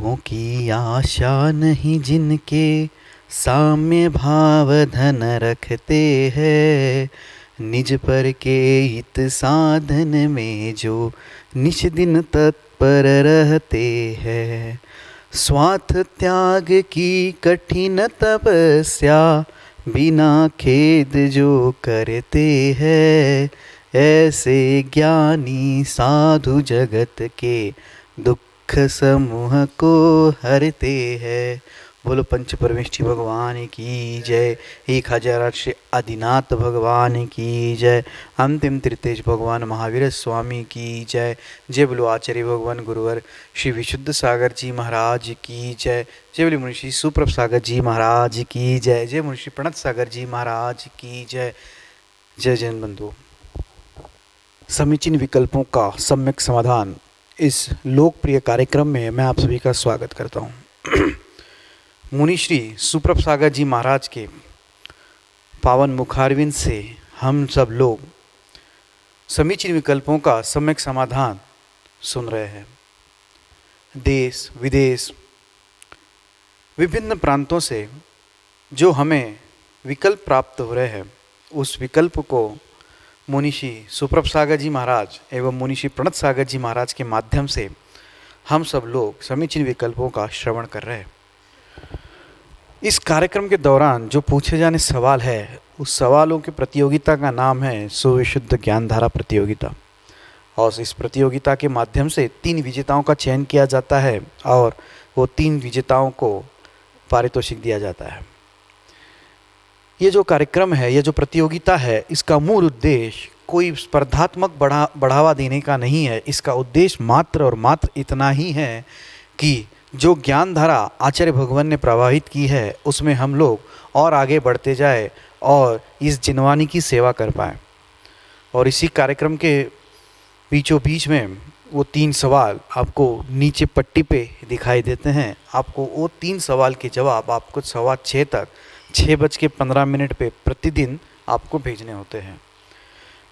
लोगों की आशा नहीं जिनके साम्य भाव धन रखते हैं, निज पर के हित साधन में जो निश दिन तत्पर रहते हैं। स्वार्थ त्याग की कठिन तपस्या बिना खेद जो करते हैं, ऐसे ज्ञानी साधु जगत के दुख समूह को हरते हैं। बोलो पंच परमेष्ठी भगवान की जय। 1008 श्री आदिनाथ भगवान की जय। अंतिम तृतीय भगवान महावीर स्वामी की जय। जय बोलो आचार्य भगवान गुरुवर श्री विशुद्ध सागर जी महाराज की जय। जय बोलो मुनिषी सुप्रभ सागर जी महाराज की जय। जय मुनिषी प्रणत सागर जी महाराज की जय। जय जैन बंधु। समीचीन विकल्पों का सम्यक समाधान इस लोकप्रिय कार्यक्रम में मैं आप सभी का स्वागत करता हूँ। मुनिश्री सुप्रभ सागर जी महाराज के पावन मुखारविंद से हम सब लोग समीचीन विकल्पों का सम्यक समाधान सुन रहे हैं। देश विदेश विभिन्न प्रांतों से जो हमें विकल्प प्राप्त हो रहे हैं, उस विकल्प को मुनिषी सुप्रभ सागर जी महाराज एवं मुनिषी प्रणत सागर जी महाराज के माध्यम से हम सब लोग समीचीन विकल्पों का श्रवण कर रहे हैं। इस कार्यक्रम के दौरान जो पूछे जाने सवाल है, उस सवालों की प्रतियोगिता का नाम है सुविशुद्ध ज्ञानधारा प्रतियोगिता। और इस प्रतियोगिता के माध्यम से 3 विजेताओं का चयन किया जाता है और वो 3 विजेताओं को पारितोषिक दिया जाता है। ये जो कार्यक्रम है, ये जो प्रतियोगिता है, इसका मूल उद्देश्य कोई स्पर्धात्मक बढ़ावा देने का नहीं है। इसका उद्देश्य मात्र और मात्र इतना ही है कि जो ज्ञान धारा आचार्य भगवान ने प्रवाहित की है, उसमें हम लोग और आगे बढ़ते जाए और इस जिनवानी की सेवा कर पाएँ। और इसी कार्यक्रम के बीचों बीच में वो 3 सवाल आपको नीचे पट्टी पे दिखाई देते हैं। आपको वो 3 सवाल के जवाब आपको 6:15 तक 6:15 पे प्रतिदिन आपको भेजने होते हैं।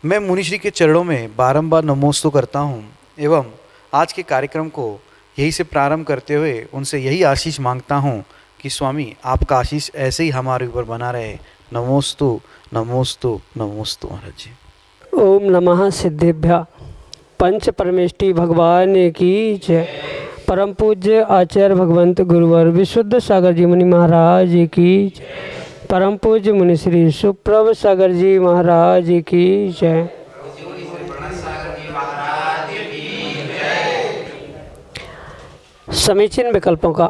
मैं मुनिश्री के चरणों में बारंबार नमोस्तु करता हूँ एवं आज के कार्यक्रम को यही से प्रारंभ करते हुए उनसे यही आशीष मांगता हूँ कि स्वामी आपका आशीष ऐसे ही हमारे ऊपर बना रहे। नमोस्तु नमोस्तु नमोस्तु महाराज जी। ओम नमः सिद्धेभ्य पंच परमेष्ठी भगवान की जय। परम पूज्य आचार्य भगवंत गुरुवर विशुद्ध सागर जी मुनि महाराज की जय। परम पूज्य मुनि श्री सुप्रभ सागर जी महाराज की जय। समीचीन विकल्पों का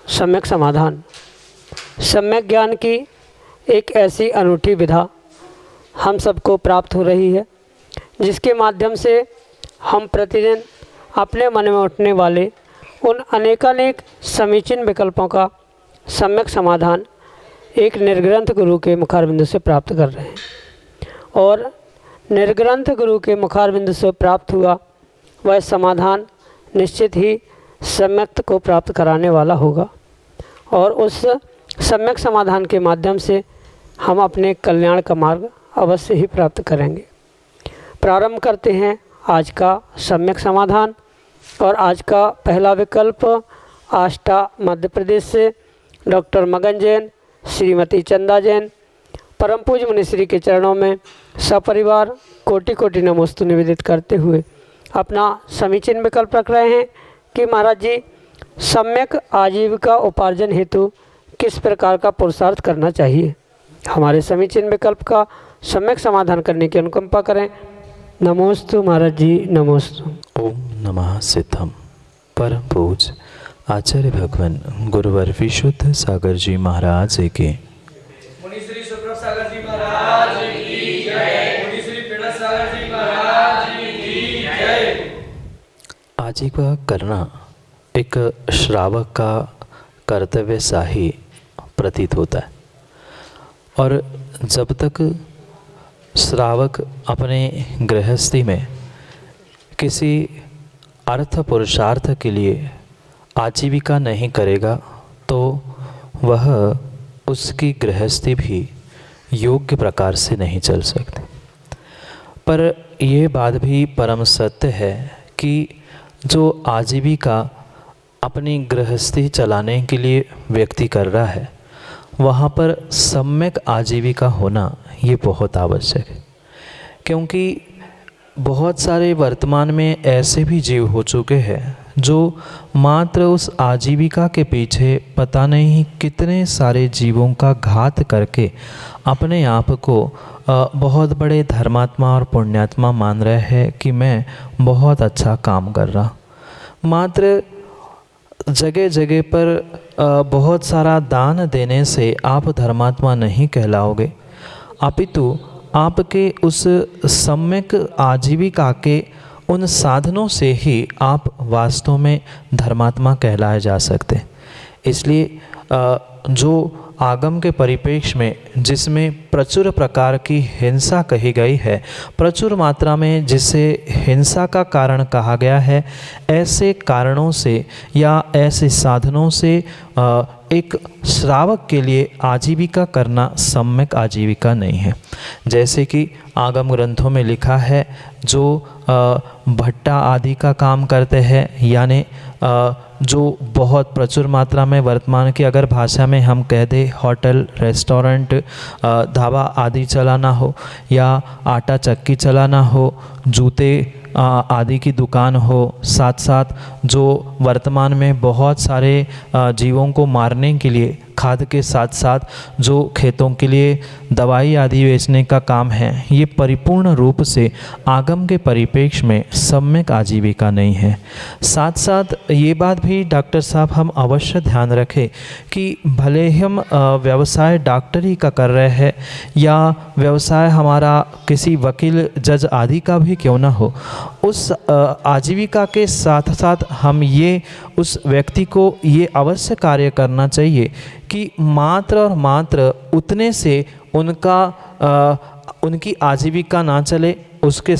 सम्यक समाधान। सम्यक ज्ञान की एक ऐसी अनूठी विधा हम सबको प्राप्त हो रही है, जिसके माध्यम से हम प्रतिदिन अपने मन में उठने वाले उन अनेकानेक समीचीन विकल्पों का सम्यक समाधान एक निर्ग्रंथ गुरु के मुखारबिंद से प्राप्त कर रहे हैं। और निर्ग्रंथ गुरु के मुखारबिंद से प्राप्त हुआ वह समाधान निश्चित ही सम्यक को प्राप्त कराने वाला होगा और उस सम्यक समाधान के माध्यम से हम अपने कल्याण का मार्ग अवश्य ही प्राप्त करेंगे। प्रारंभ करते हैं आज का सम्यक समाधान। और आज का पहला विकल्प आष्टा मध्य प्रदेश से डॉक्टर मगन जैन, श्रीमती चंदा जैन, परम पूज्य मुनिश्री के चरणों में सपरिवार कोटि कोटि नमोस्तु निवेदित करते हुए अपना समीचीन विकल्प रख रहे हैं कि महाराज जी सम्यक आजीविका उपार्जन हेतु किस प्रकार का पुरुषार्थ करना चाहिए। हमारे समीचीन विकल्प का सम्यक समाधान करने की अनुकंपा करें। नमोस्तु महाराज जी नमोस्तु। ओम नमः सिद्धम। परम पूज्य आचार्य भगवान गुरुवर विशुद्ध सागर जी महाराज के मुनिश्री सुप्रभ सागर जी महाराज की जय। मुनिश्री प्रणत सागर जी महाराज की जय। आजीविका करना एक श्रावक का कर्तव्य सा ही प्रतीत होता है। और जब तक श्रावक अपने गृहस्थी में किसी अर्थ पुरुषार्थ के लिए आजीविका नहीं करेगा, तो वह उसकी गृहस्थी भी योग्य प्रकार से नहीं चल सकती। पर यह बात भी परम सत्य है कि जो आजीविका अपनी गृहस्थी चलाने के लिए व्यक्ति कर रहा है, वहाँ पर सम्यक आजीविका होना ये बहुत आवश्यक है। क्योंकि बहुत सारे वर्तमान में ऐसे भी जीव हो चुके हैं जो मात्र उस आजीविका के पीछे पता नहीं कितने सारे जीवों का घात करके अपने आप को बहुत बड़े धर्मात्मा और पुण्यात्मा मान रहे हैं कि मैं बहुत अच्छा काम कर रहा। मात्र जगह जगह पर बहुत सारा दान देने से आप धर्मात्मा नहीं कहलाओगे, अपितु आपके उस सम्यक आजीविका के उन साधनों से ही आप वास्तव में धर्मात्मा कहलाए जा सकते। इसलिए जो आगम के परिप्रेक्ष्य में जिसमें प्रचुर प्रकार की हिंसा कही गई है, प्रचुर मात्रा में जिसे हिंसा का कारण कहा गया है, ऐसे कारणों से या ऐसे साधनों से एक श्रावक के लिए आजीविका करना सम्यक आजीविका नहीं है। जैसे कि आगम ग्रंथों में लिखा है, जो भट्टा आदि का काम करते हैं, यानी जो बहुत प्रचुर मात्रा में वर्तमान की अगर भाषा में हम कह दें होटल, रेस्टोरेंट, ढाबा आदि चलाना हो, या आटा चक्की चलाना हो, जूते आदि की दुकान हो, साथ साथ जो वर्तमान में बहुत सारे जीवों को मारने के लिए खाद के साथ साथ जो खेतों के लिए दवाई आदि बेचने का काम है, ये परिपूर्ण रूप से आगम के परिप्रेक्ष्य में सम्यक आजीविका नहीं है। साथ साथ ये बात भी डॉक्टर साहब हम अवश्य ध्यान रखें कि भले ही हम व्यवसाय डॉक्टरी का कर रहे हैं या व्यवसाय हमारा किसी वकील, जज आदि का भी क्यों ना हो, उस आजीविका के साथ साथ हम ये उस व्यक्ति को ये अवश्य कार्य करना चाहिए कि मात्र और मात्र उतने से उनकी आजीविका ना चले, उसके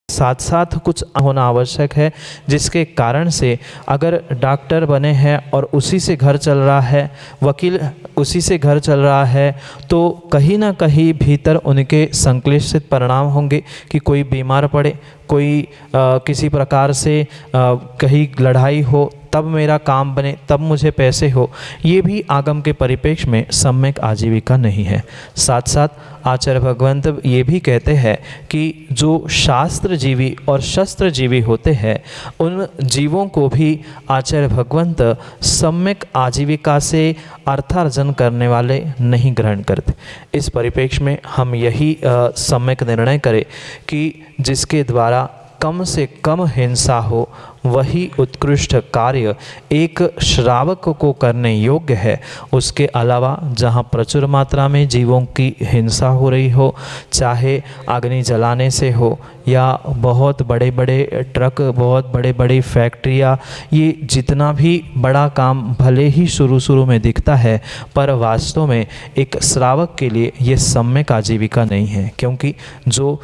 साथ साथ कुछ होना आवश्यक है, जिसके कारण से अगर डॉक्टर बने हैं और उसी से घर चल रहा है, वकील उसी से घर चल रहा है, तो कहीं ना कहीं भीतर उनके संक्लेशित परिणाम होंगे कि कोई बीमार पड़े, कोई किसी प्रकार से कहीं लड़ाई हो, तब मेरा काम बने, तब मुझे पैसे हो। ये भी आगम के परिप्रेक्ष्य में सम्यक आजीविका नहीं है। साथ साथ आचार्य भगवंत ये भी कहते हैं कि जो शास्त्र जीवी और शस्त्र जीवी होते हैं, उन जीवों को भी आचार्य भगवंत सम्यक आजीविका से अर्थार्जन करने वाले नहीं ग्रहण करते। इस परिप्रेक्ष्य में हम यही सम्यक निर्णय करें कि जिसके द्वारा कम से कम हिंसा हो, वही उत्कृष्ट कार्य एक श्रावक को करने योग्य है। उसके अलावा जहाँ प्रचुर मात्रा में जीवों की हिंसा हो रही हो, चाहे अग्नि जलाने से हो या बहुत बड़े बड़े ट्रक, बहुत बड़े बड़ी फैक्ट्रियाँ, ये जितना भी बड़ा काम भले ही शुरू में दिखता है, पर वास्तव में एक श्रावक के लिए ये सम्यक आजीविका नहीं है। क्योंकि जो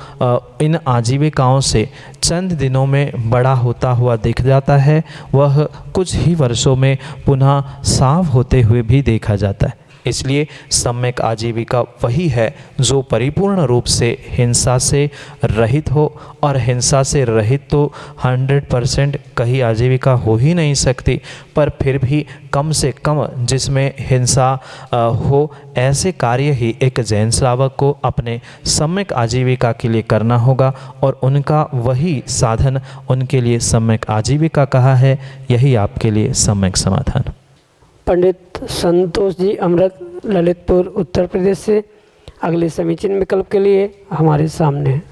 इन आजीविकाओं से चंद दिनों में बड़ा होता हुआ दिख जाता है, वह कुछ ही वर्षों में पुनः साफ होते हुए भी देखा जाता है। इसलिए सम्यक आजीविका वही है जो परिपूर्ण रूप से हिंसा से रहित हो, और हिंसा से रहित तो 100% कहीं आजीविका हो ही नहीं सकती, पर फिर भी कम से कम जिसमें हिंसा हो, ऐसे कार्य ही एक जैन श्रावक को अपने सम्यक आजीविका के लिए करना होगा, और उनका वही साधन उनके लिए सम्यक आजीविका कहा है। यही आपके लिए सम्यक समाधान। पंडित संतोष जी अमृत, ललितपुर, उत्तर प्रदेश से अगले समीचीन विकल्प के लिए हमारे सामने हैं।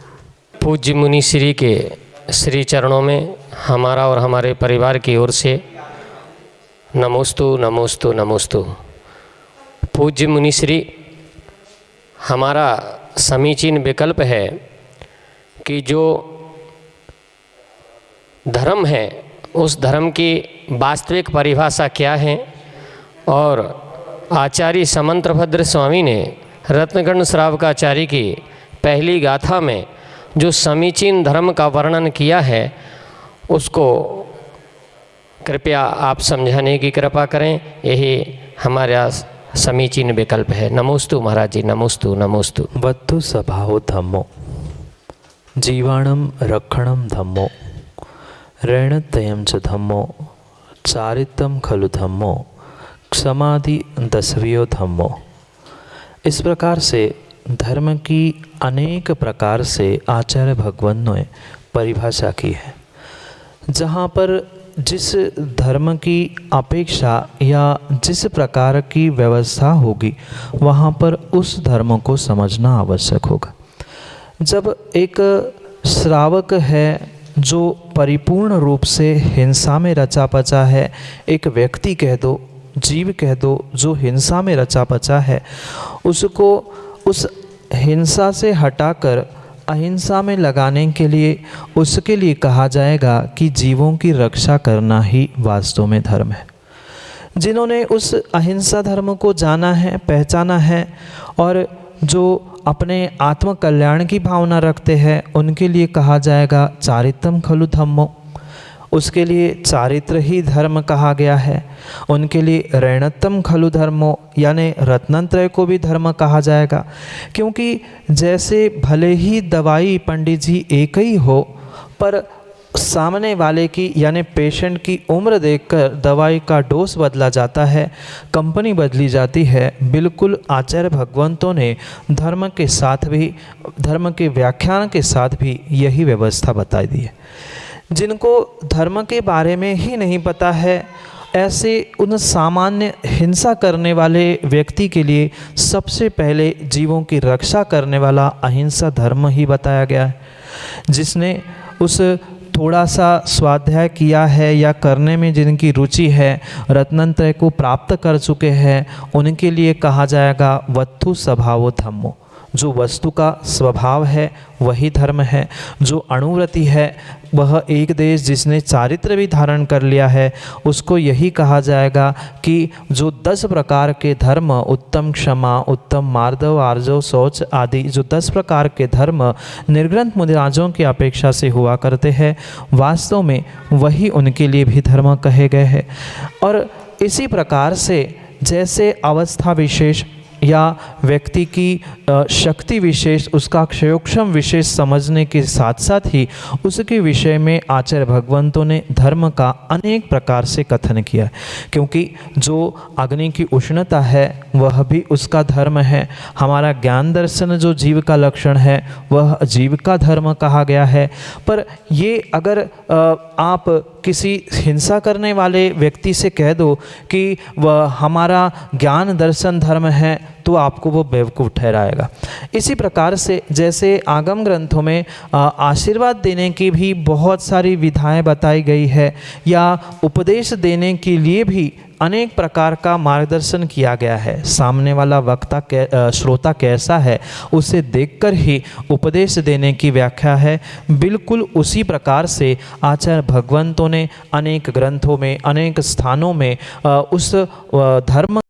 पूज्य मुनि श्री के श्री चरणों में हमारा और हमारे परिवार की ओर से नमोस्तु नमोस्तु नमोस्तु। पूज्य मुनि श्री, हमारा समीचीन विकल्प है कि जो धर्म है, उस धर्म की वास्तविक परिभाषा क्या है, और आचार्य समंत्रभद्र स्वामी ने रत्नगण श्रावकाचार्य की पहली गाथा में जो समीचीन धर्म का वर्णन किया है, उसको कृपया आप समझाने की कृपा करें। यही हमारा समीचीन विकल्प है। नमोस्तु महाराज जी, नमोस्तु नमोस्तु। वत्तु स्वभावो धम्मो जीवाणम रक्षणम धम्मो ऋणतयम च धम्मो चारित्रम खलु धम्मो समाधि दसवियो धम्मो। इस प्रकार से धर्म की अनेक प्रकार से आचार्य भगवान ने परिभाषा की है। जहाँ पर जिस धर्म की अपेक्षा या जिस प्रकार की व्यवस्था होगी वहाँ पर उस धर्म को समझना आवश्यक होगा। जब एक श्रावक है जो परिपूर्ण रूप से हिंसा में रचा पचा है, एक व्यक्ति कह दो, जीव कह दो जो हिंसा में रचा पचा है, उसको उस हिंसा से हटाकर अहिंसा में लगाने के लिए उसके लिए कहा जाएगा कि जीवों की रक्षा करना ही वास्तव में धर्म है। जिन्होंने उस अहिंसा धर्म को जाना है, पहचाना है और जो अपने आत्म कल्याण की भावना रखते हैं उनके लिए कहा जाएगा चारित्रम खलु धम्मो। उसके लिए चारित्र ही धर्म कहा गया है। उनके लिए ऋणत्तम खलु धर्मो यानी रत्नत्रय को भी धर्म कहा जाएगा, क्योंकि जैसे भले ही दवाई पंडित जी एक ही हो पर सामने वाले की यानी पेशेंट की उम्र देखकर दवाई का डोज बदला जाता है, कंपनी बदली जाती है। बिल्कुल आचार्य भगवंतों ने धर्म के साथ भी, धर्म के व्याख्यान के साथ भी यही व्यवस्था बताई दी है। जिनको धर्म के बारे में ही नहीं पता है, ऐसे उन सामान्य हिंसा करने वाले व्यक्ति के लिए सबसे पहले जीवों की रक्षा करने वाला अहिंसा धर्म ही बताया गया है। जिसने उस थोड़ा सा स्वाध्याय किया है या करने में जिनकी रुचि है, रत्नत्रय को प्राप्त कर चुके हैं, उनके लिए कहा जाएगा वत्थु स्वभावो धम्मो। जो वस्तु का स्वभाव है वही धर्म है। जो अणुव्रति है वह एक देश जिसने चारित्र भी धारण कर लिया है उसको यही कहा जाएगा कि जो 10 प्रकार के धर्म, उत्तम क्षमा, उत्तम मार्दव, आर्जव, शौच आदि जो 10 प्रकार के धर्म निर्ग्रंथ मुनिराजों की अपेक्षा से हुआ करते हैं, वास्तव में वही उनके लिए भी धर्म कहे गए हैं। और इसी प्रकार से जैसे अवस्था विशेष या व्यक्ति की शक्ति विशेष, उसका क्षयोक्षम विशेष समझने के साथ साथ ही उसके विषय में आचार्य भगवंतों ने धर्म का अनेक प्रकार से कथन किया। क्योंकि जो अग्नि की उष्णता है वह भी उसका धर्म है। हमारा ज्ञान दर्शन जो जीव का लक्षण है वह जीव का धर्म कहा गया है। पर ये अगर आप किसी हिंसा करने वाले व्यक्ति से कह दो कि वह हमारा ज्ञान दर्शन धर्म है तो आपको वो बेवकूफ़ ठहराएगा। इसी प्रकार से जैसे आगम ग्रंथों में आशीर्वाद देने की भी बहुत सारी विधाएं बताई गई है या उपदेश देने के लिए भी अनेक प्रकार का मार्गदर्शन किया गया है। सामने वाला वक्ता श्रोता कैसा है उसे देखकर ही उपदेश देने की व्याख्या है। बिल्कुल उसी प्रकार से आचार्य भगवंतों ने अनेक ग्रंथों में, अनेक स्थानों में उस धर्म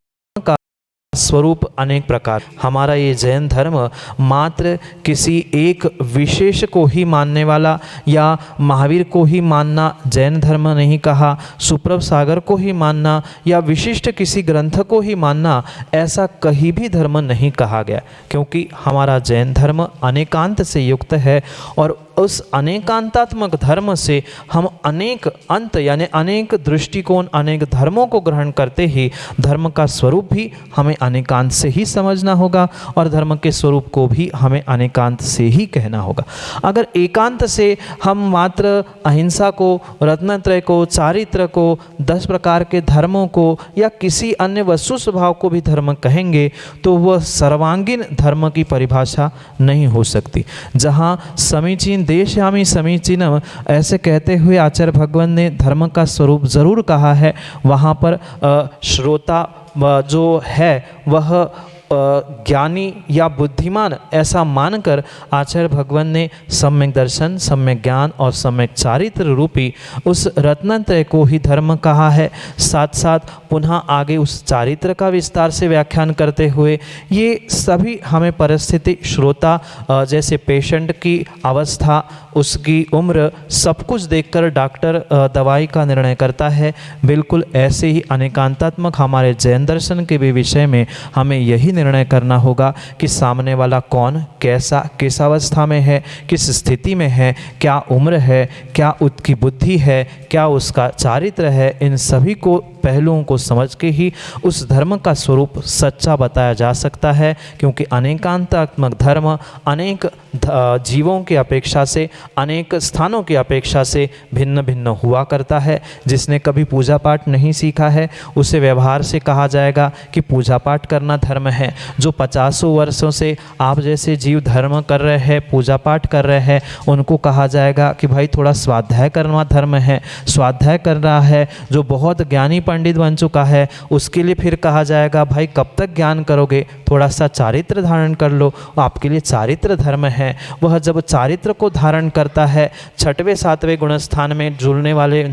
स्वरूप अनेक प्रकार। हमारा ये जैन धर्म मात्र किसी एक विशेष को ही मानने वाला या महावीर को ही मानना जैन धर्म नहीं कहा, सुप्रभ सागर को ही मानना या विशिष्ट किसी ग्रंथ को ही मानना, ऐसा कहीं भी धर्म नहीं कहा गया। क्योंकि हमारा जैन धर्म अनेकांत से युक्त है और उस अनेकांतात्मक धर्म से हम अनेक अंत यानी अनेक दृष्टिकोण, अनेक धर्मों को ग्रहण करते ही धर्म का स्वरूप भी हमें अनेकांत से ही समझना होगा और धर्म के स्वरूप को भी हमें अनेकांत से ही कहना होगा। अगर एकांत से हम मात्र अहिंसा को, रत्नत्रय को, चारित्र को, 10 प्रकार के धर्मों को या किसी अन्य वस्तु स्वभाव को भी धर्म कहेंगे तो वह सर्वांगीण धर्म की परिभाषा नहीं हो सकती। जहाँ समीचीन देशयामी समीचीनम ऐसे कहते हुए आचार्य भगवान ने धर्म का स्वरूप जरूर कहा है, वहाँ पर श्रोता जो है वह ज्ञानी या बुद्धिमान ऐसा मानकर आचार्य भगवान ने सम्यक दर्शन, सम्यक ज्ञान और सम्यक चारित्र रूपी उस रत्नत्रय को ही धर्म कहा है। साथ साथ पुनः आगे उस चारित्र का विस्तार से व्याख्यान करते हुए ये सभी हमें परिस्थिति, श्रोता जैसे पेशेंट की अवस्था, उसकी उम्र, सब कुछ देखकर डॉक्टर दवाई का निर्णय करता है। बिल्कुल ऐसे ही अनेकांतात्मक हमारे जैन दर्शन के भी विषय में हमें यही निर्णय करना होगा कि सामने वाला कौन, कैसा, किस अवस्था में है, किस स्थिति में है, क्या उम्र है, क्या उसकी बुद्धि है, क्या उसका चारित्र है। इन सभी को पहलुओं को समझ के ही उस धर्म का स्वरूप सच्चा बताया जा सकता है, क्योंकि अनेकांतात्मक धर्म अनेक जीवों की अपेक्षा से, अनेक स्थानों की अपेक्षा से भिन्न भिन्न हुआ करता है। जिसने कभी पूजा पाठ नहीं सीखा है उसे व्यवहार से कहा जाएगा कि पूजा पाठ करना धर्म है। जो 50 वर्षों से आप जैसे जीव धर्म कर रहे हैं, पूजा पाठ कर रहे हैं, उनको कहा जाएगा कि भाई थोड़ा स्वाध्याय करना धर्म है। स्वाध्याय कर रहा है जो बहुत ज्ञानी पंडित बन चुका है, उसके लिए फिर कहा जाएगा भाई कब तक ज्ञान करोगे, थोड़ा सा चारित्र धारण कर लो, आपके लिए चारित्र धर्म है। वह जब चारित्र को धारण करता है, 6वें 7वें गुणस्थान में जुड़ने वाले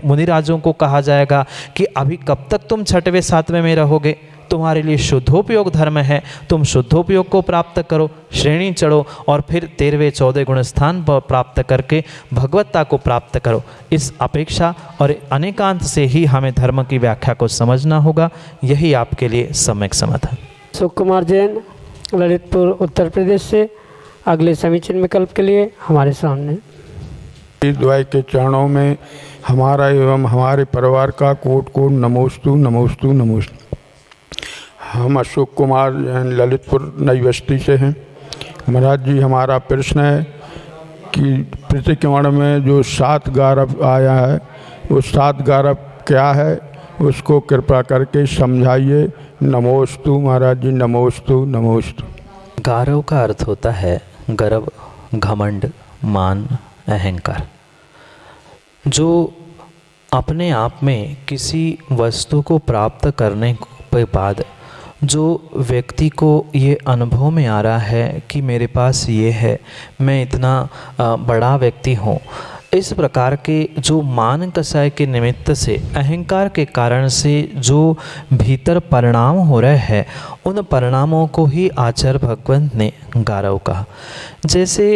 मुनिराजों को कहा जाएगा कि अभी कब तक तुम 6वें 7वें में रहोगे, तुम्हारे लिए शुद्धोपयोग धर्म है, तुम शुद्धोपयोग को प्राप्त करो, श्रेणी चढ़ो और फिर 13वें 14वें गुणस्थान प्राप्त करके भगवत्ता को प्राप्त करो। इस अपेक्षा और अनेकांत से ही हमें धर्म की व्याख्या को समझना होगा। यही आपके लिए सम्यक समाधान। सुख कुमार जैन, ललितपुर उत्तर प्रदेश से अगले समीचीन विकल्प के लिए हमारे सामने। द्वय के चरणों में हमारा एवं हमारे परिवार का कोट कोट नमोस्तु नमोस्तु नमोस्तु। हम अशोक कुमार ललितपुर नई बस्ती से हैं। महाराज जी, हमारा प्रश्न है कि प्रतिक्रमण में जो 7 गारव आया है वो 7 गारव क्या है, उसको कृपा करके समझाइए। नमोस्तु महाराज जी, नमोस्तु नमोस्तु। गारव का अर्थ होता है गर्व, घमंड, मान, अहंकार। जो अपने आप में किसी वस्तु को प्राप्त करने के बाद जो व्यक्ति को ये अनुभव में आ रहा है कि मेरे पास ये है, मैं इतना बड़ा व्यक्ति हूँ, इस प्रकार के जो मान कसाय के निमित्त से, अहंकार के कारण से जो भीतर परिणाम हो रहे हैं, उन परिणामों को ही आचार्य भगवंत ने गारव कहा। जैसे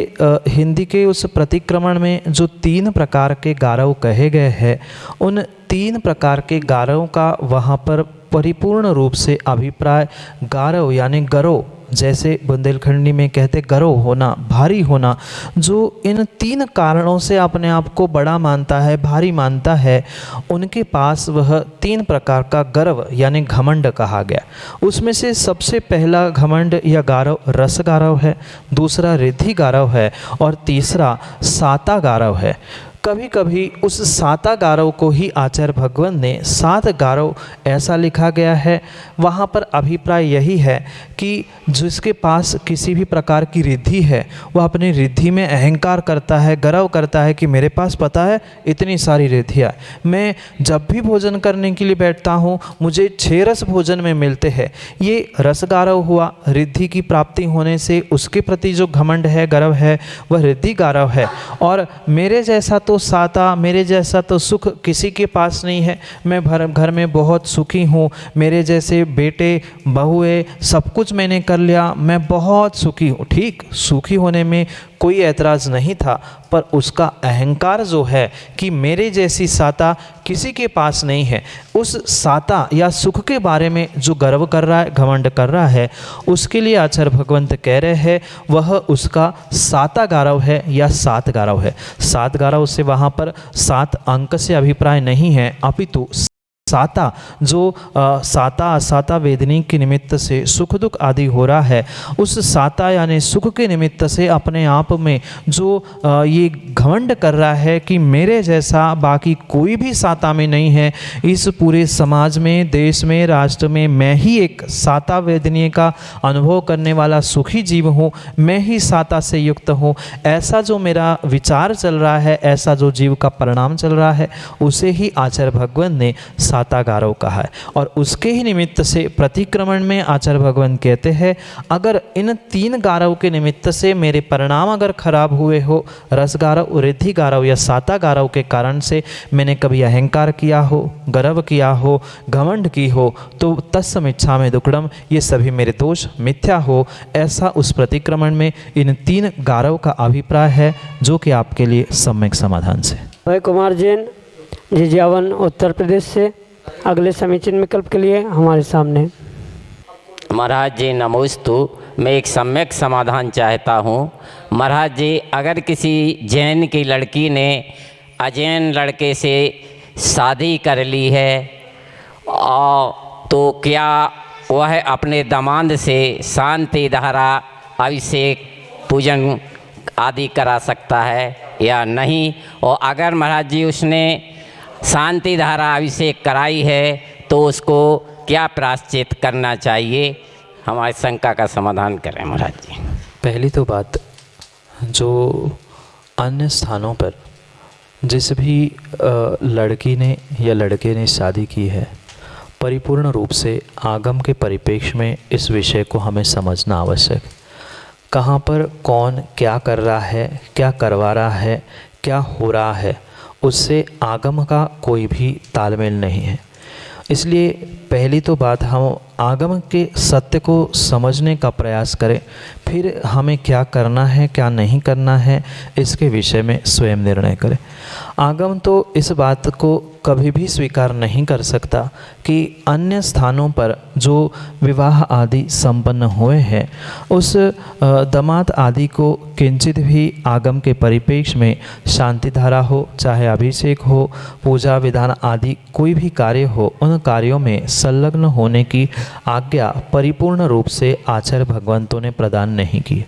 हिंदी के उस प्रतिक्रमण में जो 3 प्रकार के गारव कहे गए हैं, उन 3 प्रकार के गारव का वहाँ पर परिपूर्ण रूप से अभिप्राय गारव यानी गरो, जैसे बुंदेलखंडी में कहते गरो होना, भारी होना, जो इन 3 कारणों से अपने आप को बड़ा मानता है, भारी मानता है, उनके पास वह 3 प्रकार का गर्व यानी घमंड कहा गया। उसमें से सबसे पहला घमंड या गारव रस गारव है, दूसरा रिद्धि गारव है और तीसरा साता गारव है। कभी कभी उस साता गारव को ही आचार्य भगवंत ने 7 गारव ऐसा लिखा गया है। वहाँ पर अभिप्राय यही है कि जिसके पास किसी भी प्रकार की रिद्धि है, वह अपनी रिद्धि में अहंकार करता है, गर्व करता है कि मेरे पास पता है इतनी सारी रिद्धियाँ, मैं जब भी भोजन करने के लिए बैठता हूँ मुझे 6 रस भोजन में मिलते हैं। ये रस गारव हुआ। रिद्धि की प्राप्ति होने से उसके प्रति जो घमंड है, गर्व है, वह रिद्धि गारव है। और मेरे जैसा तो साता, मेरे जैसा तो सुख किसी के पास नहीं है, मैं घर में बहुत सुखी हूँ, मेरे जैसे बेटे बहुए सब कुछ मैंने कर लिया, मैं बहुत सुखी हूँ। ठीक, सुखी होने में कोई ऐतराज़ नहीं था, पर उसका अहंकार जो है कि मेरे जैसी साता किसी के पास नहीं है, उस साता या सुख के बारे में जो गर्व कर रहा है, घमंड कर रहा है, उसके लिए आचार्य भगवंत कह रहे हैं वह उसका साता गारव है या 7 गारव है। 7 गारव से वहाँ पर 7 अंक से अभिप्राय नहीं है, अपितु साता जो साता असाता वेदनी के निमित्त से सुख दुख आदि हो रहा है, उस साता यानी सुख के निमित्त से अपने आप में जो ये घमंड कर रहा है कि मेरे जैसा बाकी कोई भी साता में नहीं है, इस पूरे समाज में, देश में, राष्ट्र में मैं ही एक साता वेदनीय का अनुभव करने वाला सुखी जीव हूँ, मैं ही साता से युक्त हूँ, ऐसा जो मेरा विचार चल रहा है, ऐसा जो जीव का परिणाम चल रहा है, उसे ही आचार्य भगवंत ने साता गारव कहा है। और उसके ही निमित्त से प्रतिक्रमण में आचार्य भगवंत कहते हैं अगर इन 3 गारव के निमित्त से मेरे परिणाम अगर खराब हुए हो, रस गारव, रिद्धि गारव या साता गारव के कारण से मैंने कभी अहंकार किया हो, गर्व किया हो, घमंड की हो, तो तत्समिच्छा में दुक्कडम, ये सभी मेरे दोष मिथ्या हो, ऐसा उस प्रतिक्रमण में इन 3 गारव का अभिप्राय है, जो कि आपके लिए सम्यक समाधान से। अभय कुमार जैन, झिझियावन उत्तर प्रदेश से अगले समीचीन विकल्प के लिए हमारे सामने। महाराज जी नमोस्तु। मैं एक सम्यक समाधान चाहता हूँ। महाराज जी, अगर किसी जैन की लड़की ने अजैन लड़के से शादी कर ली है तो क्या वह अपने दामाद से शांति धारा अभिषेक पूजन आदि करा सकता है या नहीं? और अगर महाराज जी उसने शांति धारा अभिषेक कराई है तो उसको क्या प्रायश्चित करना चाहिए? हमारी शंका का समाधान करें महाराज जी। पहली तो बात, जो अन्य स्थानों पर जिस भी लड़की ने या लड़के ने शादी की है, परिपूर्ण रूप से आगम के परिप्रेक्ष्य में इस विषय को हमें समझना आवश्यक है। कहाँ पर कौन क्या कर रहा है, क्या करवा रहा है, क्या हो रहा है, उससे आगम का कोई भी तालमेल नहीं है। इसलिए पहली तो बात, हम आगम के सत्य को समझने का प्रयास करें, फिर हमें क्या करना है क्या नहीं करना है इसके विषय में स्वयं निर्णय करें। आगम तो इस बात को कभी भी स्वीकार नहीं कर सकता कि अन्य स्थानों पर जो विवाह आदि संपन्न हुए हैं उस दामाद आदि को किंचित भी आगम के परिप्रेक्ष्य में शांति धारा हो, चाहे अभिषेक हो, पूजा विधान आदि कोई भी कार्य हो, उन कार्यों में संलग्न होने की आज्ञा परिपूर्ण रूप से आचार्य भगवंतों ने प्रदान नहीं की।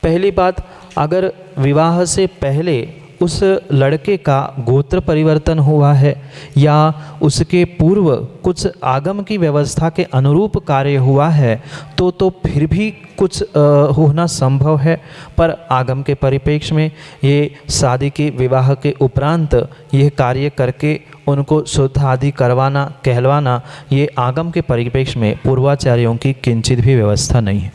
पहली बात, अगर विवाह से पहले उस लड़के का गोत्र परिवर्तन हुआ है या उसके पूर्व कुछ आगम की व्यवस्था के अनुरूप कार्य हुआ है तो फिर भी कुछ होना संभव है। पर आगम के परिप्रेक्ष्य में ये शादी के विवाह के उपरांत यह कार्य करके उनको शुद्ध आदि करवाना कहलवाना, ये आगम के परिप्रेक्ष्य में पूर्वाचार्यों की किंचित भी व्यवस्था नहीं है।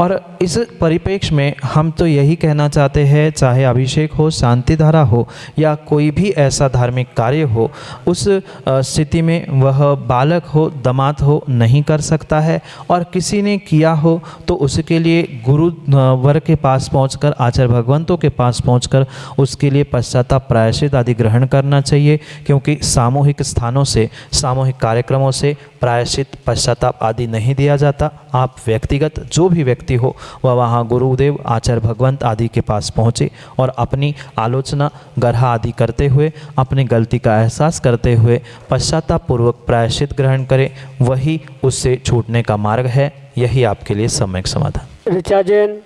और इस परिप्रेक्ष्य में हम तो यही कहना चाहते हैं, चाहे अभिषेक हो, शांति धारा हो या कोई भी ऐसा धार्मिक कार्य हो, उस स्थिति में वह बालक हो, दामाद हो, नहीं कर सकता है। और किसी ने किया हो तो उसके लिए गुरु वर के पास पहुंचकर, आचार्य भगवंतों के पास पहुंचकर उसके लिए पश्चाताप प्रायश्चित आदि ग्रहण करना चाहिए, क्योंकि सामूहिक स्थानों से, सामूहिक कार्यक्रमों से प्रायश्चित पश्चाताप आदि नहीं दिया जाता। आप व्यक्तिगत जो भी व्यक्ति हो वह वहाँ गुरुदेव, आचार्य भगवंत आदि के पास पहुँचे और अपनी आलोचना गरहा आदि करते हुए, अपनी गलती का एहसास करते हुए पश्चाताप पूर्वक प्रायश्चित ग्रहण करें, वही उससे छूटने का मार्ग है। यही आपके लिए सम्यक समाधान। ऋचा जैन,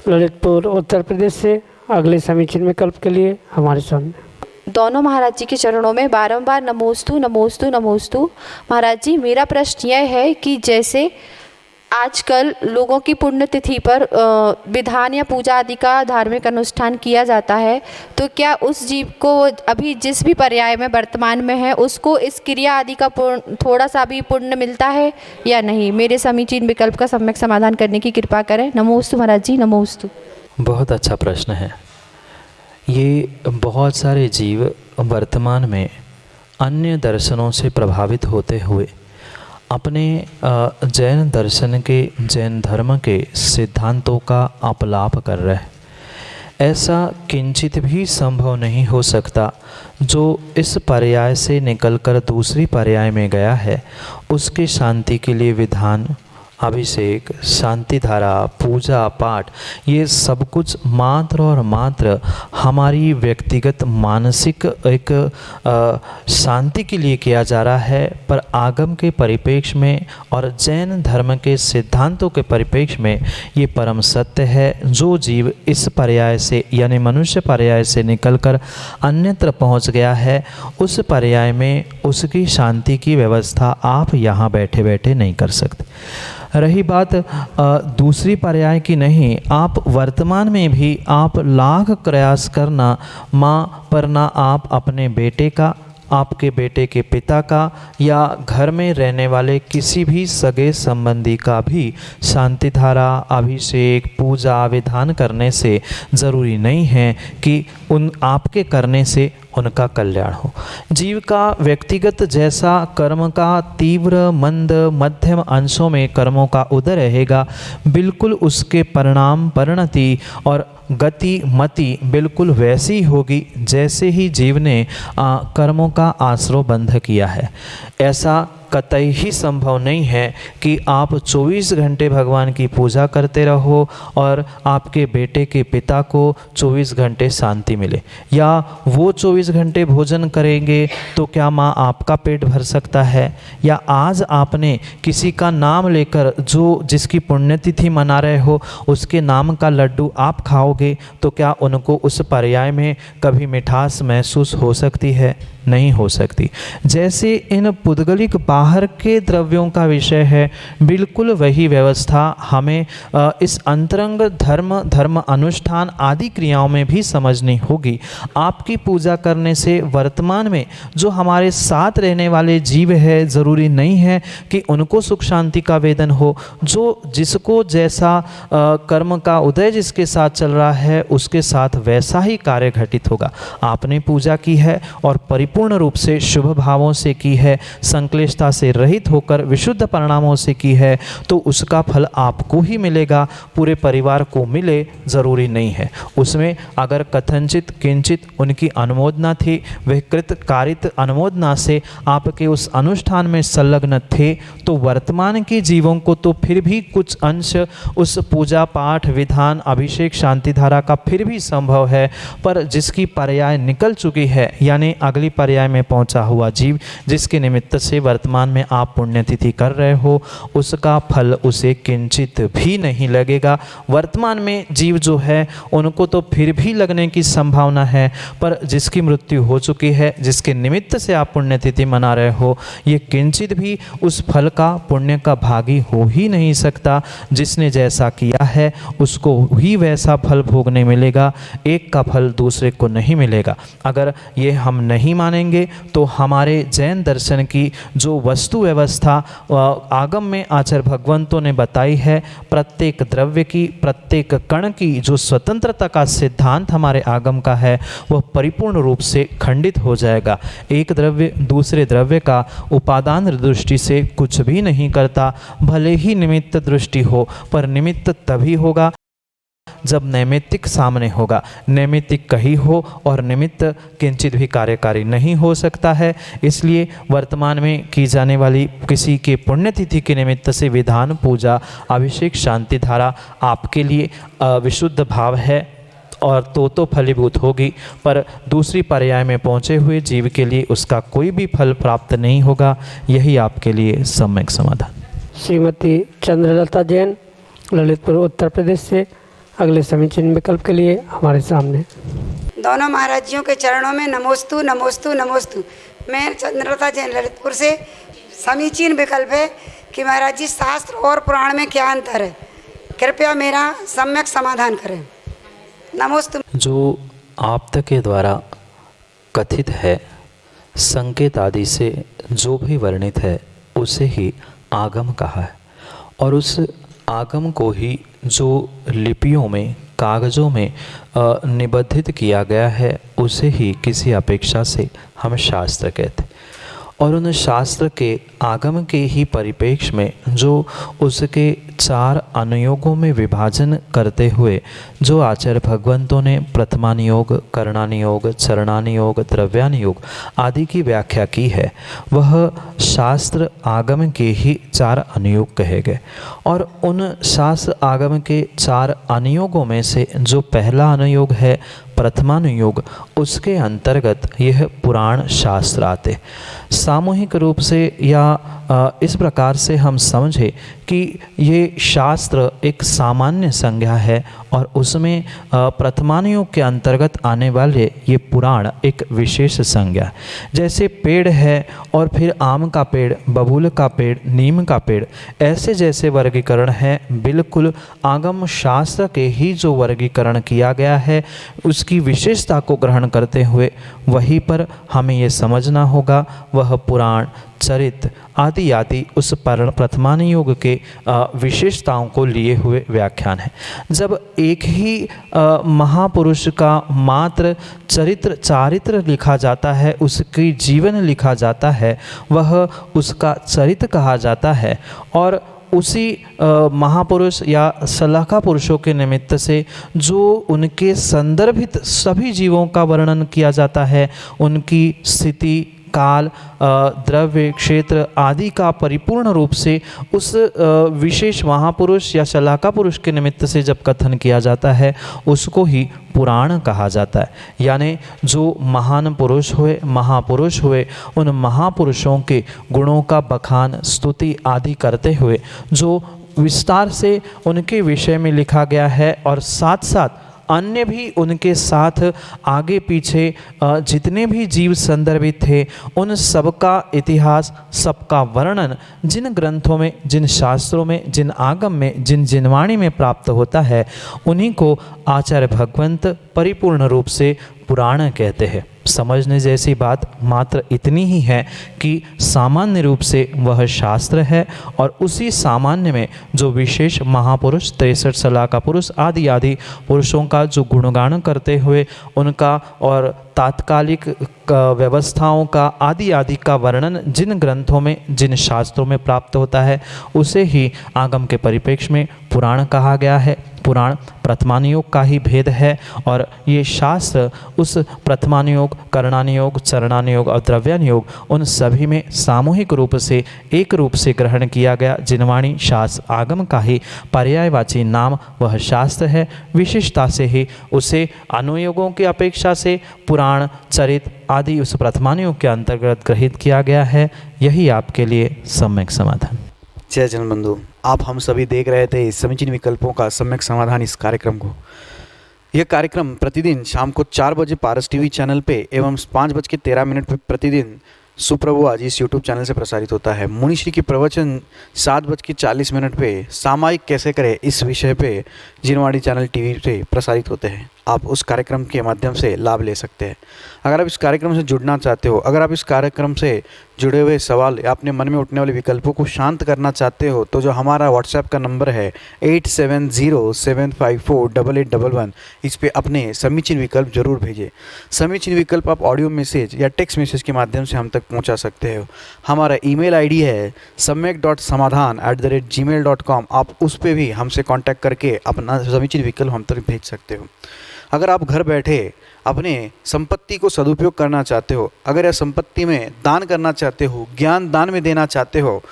ललितपुर, उत्तर प्रदेश से अगले समीचीन विकल्प के लिए हमारे सामने। दोनों महाराज जी के चरणों में बारंबार नमोस्तु नमोस्तु नमोस्तु। महाराज जी, मेरा प्रश्न यह है कि जैसे आजकल लोगों की पुण्यतिथि पर विधान या पूजा आदि का धार्मिक अनुष्ठान किया जाता है, तो क्या उस जीव को अभी जिस भी पर्याय में वर्तमान में है उसको इस क्रिया आदि का थोड़ा सा भी पुण्य मिलता है या नहीं? मेरे समीचीन विकल्प का सम्यक समाधान करने की कृपा करें। नमोस्तु महाराज जी, नमोस्तु। बहुत अच्छा प्रश्न है। ये बहुत सारे जीव वर्तमान में अन्य दर्शनों से प्रभावित होते हुए अपने जैन दर्शन के, जैन धर्म के सिद्धांतों का अपलाप कर रहे हैं। ऐसा किंचित भी संभव नहीं हो सकता। जो इस पर्याय से निकलकर दूसरी पर्याय में गया है उसकी शांति के लिए विधान, अभिषेक, शांति धारा, पूजा पाठ, ये सब कुछ मात्र और मात्र हमारी व्यक्तिगत मानसिक एक शांति के लिए किया जा रहा है। पर आगम के परिप्रेक्ष्य में और जैन धर्म के सिद्धांतों के परिप्रेक्ष्य में ये परम सत्य है। जो जीव इस पर्याय से यानी मनुष्य पर्याय से निकलकर अन्यत्र पहुंच गया है, उस पर्याय में उसकी शांति की व्यवस्था आप यहाँ बैठे बैठे नहीं कर सकते। रही बात दूसरी पर्याय की, नहीं, आप वर्तमान में भी आप लाख प्रयास करना माँ पर ना आप अपने बेटे का, आपके बेटे के पिता का या घर में रहने वाले किसी भी सगे संबंधी का भी शांति धारा, अभिषेक, पूजा विधान करने से ज़रूरी नहीं है कि उन आपके करने से उनका कल्याण हो। जीव का व्यक्तिगत जैसा कर्म का तीव्र, मंद, मध्यम अंशों में कर्मों का उदय रहेगा, बिल्कुल उसके परिणाम, परिणति और गति, मति बिल्कुल वैसी होगी जैसे ही जीव ने कर्मों का आश्रय बंध किया है। ऐसा कतई ही संभव नहीं है कि आप 24 घंटे भगवान की पूजा करते रहो और आपके बेटे के पिता को 24 घंटे शांति मिले, या वो 24 घंटे भोजन करेंगे तो क्या माँ आपका पेट भर सकता है? या आज आपने किसी का नाम लेकर जो जिसकी पुण्यतिथि मना रहे हो उसके नाम का लड्डू आप खाओगे तो क्या उनको उस पर्याय में कभी मिठास महसूस हो सकती है? नहीं हो सकती। जैसे इन पुद्गलिक बाहर के द्रव्यों का विषय है, बिल्कुल वही व्यवस्था हमें इस अंतरंग धर्म अनुष्ठान आदि क्रियाओं में भी समझनी होगी। आपकी पूजा करने से वर्तमान में जो हमारे साथ रहने वाले जीव है, ज़रूरी नहीं है कि उनको सुख शांति का वेदन हो। जो जिसको जैसा कर्म का उदय जिसके साथ चल रहा है उसके साथ वैसा ही कार्य घटित होगा। आपने पूजा की है और पूर्ण रूप से शुभ भावों से की है, संक्लिष्टता से रहित होकर विशुद्ध परिणामों से की है, तो उसका फल आपको ही मिलेगा, पूरे परिवार को मिले ज़रूरी नहीं है। उसमें अगर कथनचित किंचित उनकी अनुमोदना थी, वह कृत कारित अनुमोदना से आपके उस अनुष्ठान में संलग्न थे, तो वर्तमान के जीवों को तो फिर भी कुछ अंश उस पूजा पाठ विधान अभिषेक शांति धारा का फिर भी संभव है, पर जिसकी पर्याय निकल चुकी है, यानी अगली पर्याय में पहुंचा हुआ जीव जिसके निमित्त से वर्तमान में आप पुण्यतिथि कर रहे हो, उसका फल उसे किंचित भी नहीं लगेगा। वर्तमान में जीव जो है उनको तो फिर भी लगने की संभावना है, पर जिसकी मृत्यु हो चुकी है, जिसके निमित्त से आप पुण्यतिथि मना रहे हो, ये किंचित भी उस फल का पुण्य का भागी हो ही नहीं सकता। जिसने जैसा किया है उसको ही वैसा फल भोगने मिलेगा, एक का फल दूसरे को नहीं मिलेगा। अगर ये हम नहीं मानेंगे तो हमारे जैन दर्शन की जो वस्तु व्यवस्था आगम में आचार्य भगवंतों ने बताई है, प्रत्येक द्रव्य की प्रत्येक कण की जो स्वतंत्रता का सिद्धांत हमारे आगम का है वह परिपूर्ण रूप से खंडित हो जाएगा। एक द्रव्य दूसरे द्रव्य का उपादान दृष्टि से कुछ भी नहीं करता, भले ही निमित्त दृष्टि हो, पर निमित्त तभी होगा जब नैमित्तिक सामने होगा। नैमित्तिक कहीं हो और निमित्त किंचित भी कार्यकारी नहीं हो सकता है। इसलिए वर्तमान में की जाने वाली किसी के पुण्यतिथि के निमित्त से विधान पूजा अभिषेक शांति धारा आपके लिए विशुद्ध भाव है और तो फलीभूत होगी, पर दूसरी पर्याय में पहुँचे हुए जीव के लिए उसका कोई भी फल प्राप्त नहीं होगा। यही आपके लिए सम्यक समाधान। श्रीमती चंद्रलता जैन, ललितपुर, उत्तर प्रदेश से अगले समीचीन विकल्प के लिए हमारे सामने। दोनों महाराज जियों के चरणों में नमोस्तु नमोस्तु नमोस्तु। मैं चंद्रलता जैन, ललितपुर से। समीचीन विकल्प है कि महाराज जी शास्त्र और पुराण में क्या अंतर है, कृपया मेरा सम्यक समाधान करें। नमोस्तु। जो आप्त के द्वारा कथित है, संकेत आदि से जो भी वर्णित है उसे ही आगम कहा है, और उस आगम को ही जो लिपियों में कागज़ों में निबद्धित किया गया है उसे ही किसी अपेक्षा से हम शास्त्र कहते हैं। और उन शास्त्र के आगम के ही परिप्रेक्ष्य में जो उसके 4 अनुयोगों में विभाजन करते हुए जो आचार्य भगवंतों ने प्रथमानुयोग, करणानुयोग, चरणानुयोग, द्रव्यानुयोग आदि की व्याख्या की है, वह शास्त्र आगम के ही 4 अनुयोग कहे गए। और उन शास्त्र आगम के 4 अनुयोगों में से जो पहला अनुयोग है प्रथमानुयोग, उसके अंतर्गत यह पुराण शास्त्र आते। सामूहिक रूप से या इस प्रकार से हम समझे कि ये शास्त्र एक सामान्य संज्ञा है और उसमें प्रथमानुयोग के अंतर्गत आने वाले ये पुराण एक विशेष संज्ञा है। जैसे पेड़ है और फिर आम का पेड़, बबूल का पेड़, नीम का पेड़, ऐसे जैसे वर्गीकरण है, बिल्कुल आगम शास्त्र के ही जो वर्गीकरण किया गया है उसकी विशेषता को ग्रहण करते हुए वहीं पर हमें ये समझना होगा वह पुराण, चरित्र आदि आदि उस प्रथमानुयोग के विशेषताओं को लिए हुए व्याख्यान है। जब एक ही महापुरुष का मात्र चारित्र लिखा जाता है, उसकी जीवन लिखा जाता है, वह उसका चरित्र कहा जाता है। और उसी महापुरुष या सलाहका पुरुषों के निमित्त से जो उनके संदर्भित सभी जीवों का वर्णन किया जाता है, उनकी स्थिति काल, द्रव्य, क्षेत्र आदि का परिपूर्ण रूप से उस विशेष महापुरुष या शलाका पुरुष के निमित्त से जब कथन किया जाता है उसको ही पुराण कहा जाता है। यानी जो महान पुरुष हुए, महापुरुष हुए, उन महापुरुषों के गुणों का बखान, स्तुति आदि करते हुए जो विस्तार से उनके विषय में लिखा गया है और साथ साथ अन्य भी उनके साथ आगे पीछे जितने भी जीव संदर्भित थे उन सबका इतिहास, सबका वर्णन जिन ग्रंथों में, जिन शास्त्रों में, जिन आगम में, जिन जिनवाणी में प्राप्त होता है उन्हीं को आचार्य भगवंत परिपूर्ण रूप से पुराण कहते हैं। समझने जैसी बात मात्र इतनी ही है कि सामान्य रूप से वह शास्त्र है और उसी सामान्य में जो विशेष महापुरुष, 63 शलाका पुरुष आदि आदि पुरुषों का जो गुणगान करते हुए उनका और तात्कालिक व्यवस्थाओं का आदि आदि का वर्णन जिन ग्रंथों में, जिन शास्त्रों में प्राप्त होता है उसे ही आगम के परिप्रेक्ष्य में पुराण कहा गया है। पुराण प्रथमानुयोग का ही भेद है और ये शास्त्र उस प्रथमानुयोग, करणानुयोग, चरणानुयोग और द्रव्यानुयोग उन सभी में सामूहिक रूप से एक रूप से ग्रहण किया गया जिनवाणी शास्त्र आगम का ही पर्यायवाची नाम वह शास्त्र है। विशिष्टता से ही उसे अनुयोगों की अपेक्षा से पुराण, चरित आदि उस प्रथमानुयोग के अंतर्गत ग्रहित किया गया है। यही आपके लिए सम्यक समाधान। जय जन बंधु, आप हम सभी देख रहे थे इस समीचीन विकल्पों का सम्यक समाधान इस कार्यक्रम को। यह कार्यक्रम प्रतिदिन शाम को 4 बजे पारस टीवी चैनल पे एवं 5:13 पे प्रतिदिन सुप्रभु आज इस यूट्यूब चैनल से प्रसारित होता है। मुनिश्री की प्रवचन 7:40 पे सामायिक कैसे करें इस विषय पे जिनवाणी चैनल टीवी पे प्रसारित होते हैं। आप उस कार्यक्रम के माध्यम से लाभ ले सकते हैं। अगर आप इस कार्यक्रम से जुड़ना चाहते हो, अगर आप इस कार्यक्रम से जुड़े हुए सवाल या अपने मन में उठने वाले विकल्पों को शांत करना चाहते हो तो जो हमारा व्हाट्सएप का नंबर है 8707548811, इस पे अपने समीचीन विकल्प जरूर भेजें। समीचीन विकल्प आप ऑडियो मैसेज या टेक्स्ट मैसेज के माध्यम से हम तक पहुंचा सकते हो। हमारा ईमेल आईडी है samyak.samadhan@gmail.com। आप उस पर भी हमसे कांटेक्ट करके अपना समीचीन विकल्प हम तक भेज सकते हो। अगर आप घर बैठे अपने संपत्ति को सदुपयोग करना चाहते हो, अगर यह संपत्ति में दान करना चाहते हो, ज्ञान दान में देना चाहते हो,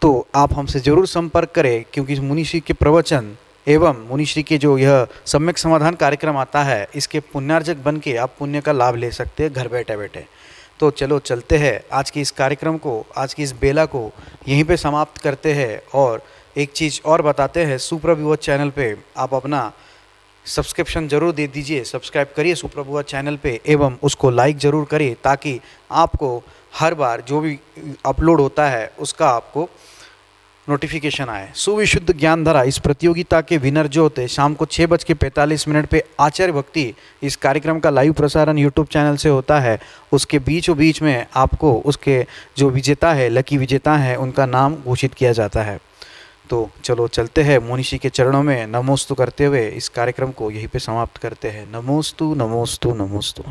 तो आप हमसे ज़रूर संपर्क करें, क्योंकि मुनिश्री के प्रवचन एवं मुनिश्री के जो यह सम्यक समाधान कार्यक्रम आता है इसके पुण्यार्जक बन के आप पुण्य का लाभ ले सकते हैं घर बैठे बैठे। तो चलो चलते हैं, आज के इस कार्यक्रम को, आज की इस बेला को यहीं पे समाप्त करते हैं। और एक चीज़ और बताते हैं, सुप्रभु चैनल पे आप अपना सब्सक्रिप्शन जरूर दे दीजिए, सब्सक्राइब करिए सुप्रभु चैनल पे एवं उसको लाइक ज़रूर करिए, ताकि आपको हर बार जो भी अपलोड होता है उसका आपको नोटिफिकेशन आए। सुविशुद्ध ज्ञान धारा इस प्रतियोगिता के विनर जो होते शाम को 6:45 पे आचार्य भक्ति इस कार्यक्रम का लाइव प्रसारण यूट्यूब चैनल से होता है। उसके बीचों बीच में आपको उसके जो विजेता है, लकी विजेता है, उनका नाम घोषित किया जाता है। तो चलो चलते हैं, मुनिश्री के चरणों में नमोस्तु करते हुए इस कार्यक्रम को यहीं पे समाप्त करते हैं। नमोस्तु नमोस्तु नमोस्तु।